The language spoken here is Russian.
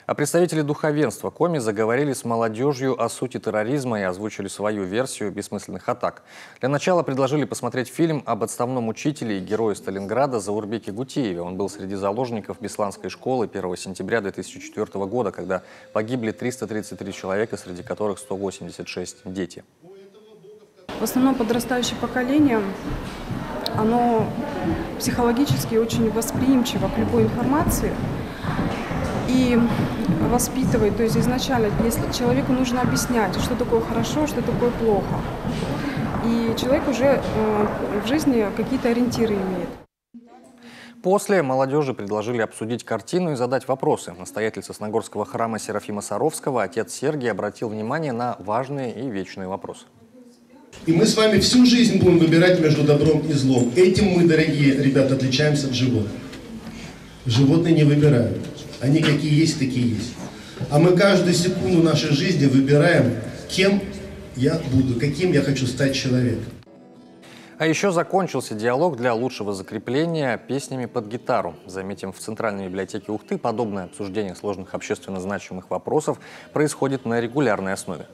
А представители духовенства Коми заговорили с молодежью о сути терроризма и озвучили свою версию бессмысленных атак. Для начала предложили посмотреть фильм об отставном учителе и герое Сталинграда Заурбеке Гутиеве. Он был среди заложников Бесланской школы 1 сентября 2004 года, когда погибли 333 человека, среди которых 186 дети. В основном подрастающее поколение, оно психологически очень восприимчиво к любой информации и воспитывает, то есть изначально, если человеку нужно объяснять, что такое хорошо, что такое плохо, и человек уже в жизни какие-то ориентиры имеет. После молодежи предложили обсудить картину и задать вопросы. Настоятель Сосногорского храма Серафима Саровского, отец Сергий, обратил внимание на важные и вечные вопросы. И мы с вами всю жизнь будем выбирать между добром и злом. Этим мы, дорогие ребята, отличаемся от животных. Животные не выбирают. Они какие есть, такие есть. А мы каждую секунду нашей жизни выбираем, кем я буду, каким я хочу стать человеком. А еще закончился диалог для лучшего закрепления песнями под гитару. Заметим, в Центральной библиотеке Ухты подобное обсуждение сложных общественно значимых вопросов происходит на регулярной основе.